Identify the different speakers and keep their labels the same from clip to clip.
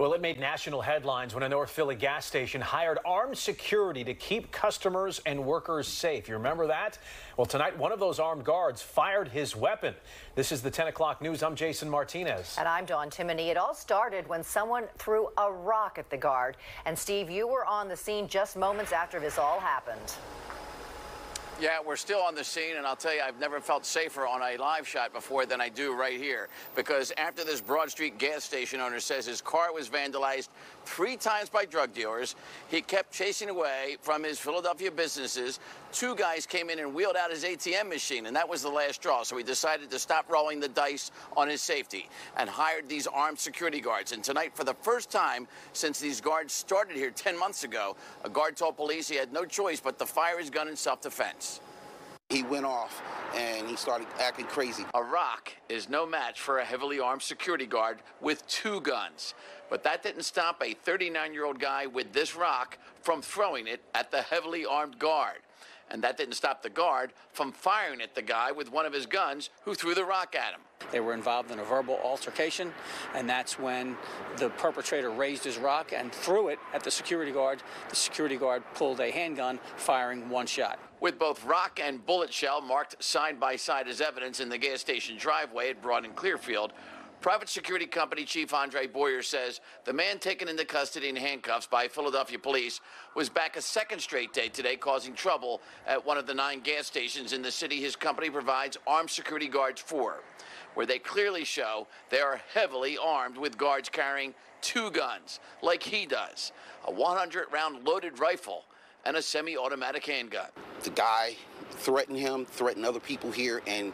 Speaker 1: Well, it made national headlines when a North Philly gas station hired armed security to keep customers and workers safe. You remember that? Well, tonight, one of those armed guards fired his weapon. This is the 10 o'clock news. I'm Jason Martinez.
Speaker 2: And I'm Dawn Timoney. It all started when someone threw a rock at the guard. And Steve, you were on the scene just moments after this all happened.
Speaker 3: Yeah, we're still on the scene, and I'll tell you, I've never felt safer on a live shot before than I do right here. Because after this Broad Street gas station owner says his car was vandalized 3 times by drug dealers, he kept chasing away from his Philadelphia businesses. 2 guys came in and wheeled out his ATM machine, and that was the last straw. So he decided to stop rolling the dice on his safety and hired these armed security guards. And tonight, for the first time since these guards started here 10 months ago, a guard told police he had no choice but to fire his gun in self-defense.
Speaker 4: He went off and he started acting crazy.
Speaker 3: A rock is no match for a heavily armed security guard with 2 guns. But that didn't stop a 39-year-old guy with this rock from throwing it at the heavily armed guard. And that didn't stop the guard from firing at the guy with one of his guns who threw the rock at him.
Speaker 5: They were involved in a verbal altercation, and that's when the perpetrator raised his rock and threw it at the security guard. The security guard pulled a handgun, firing 1 shot.
Speaker 3: With both rock and bullet shell marked side by side as evidence in the gas station driveway at Broad and Clearfield, private security company Chief Andre Boyer says the man taken into custody in handcuffs by Philadelphia police was back a second straight day today, causing trouble at one of the 9 gas stations in the city his company provides armed security guards for, where they clearly show they are heavily armed with guards carrying 2 guns, like he does, a 100-round loaded rifle and a semi-automatic handgun.
Speaker 4: The guy threatened him, threatened other people here, and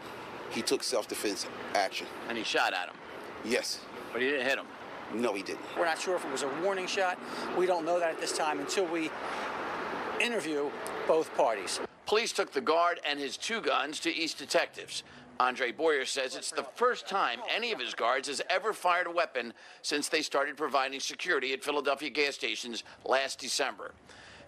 Speaker 4: he took self-defense action.
Speaker 3: And he shot at him.
Speaker 4: Yes.
Speaker 3: But he didn't hit him.
Speaker 4: No, he didn't.
Speaker 5: We're not sure if it was a warning shot. We don't know that at this time until we interview both parties.
Speaker 3: Police took the guard and his 2 guns to East Detectives. Andre Boyer says it's the first time any of his guards has ever fired a weapon since they started providing security at Philadelphia gas stations last December.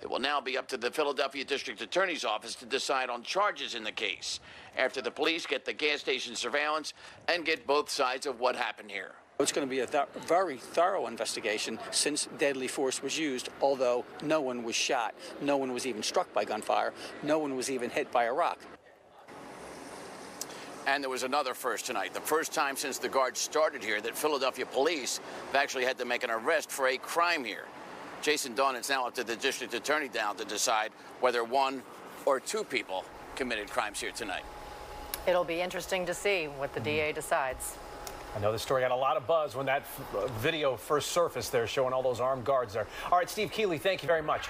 Speaker 3: It will now be up to the Philadelphia District Attorney's Office to decide on charges in the case after the police get the gas station surveillance and get both sides of what happened here.
Speaker 5: It's going to be a very thorough investigation since deadly force was used, although no one was shot, no one was even struck by gunfire, no one was even hit by a rock.
Speaker 3: And there was another first tonight, the first time since the guards started here that Philadelphia police have actually had to make an arrest for a crime here. Jason, Dawn, it's now up to the district attorney now to decide whether 1 or 2 people committed crimes here tonight.
Speaker 2: It'll be interesting to see what the DA decides.
Speaker 1: I know the story got a lot of buzz when that video first surfaced there, showing all those armed guards there. All right, Steve Keeley, thank you very much.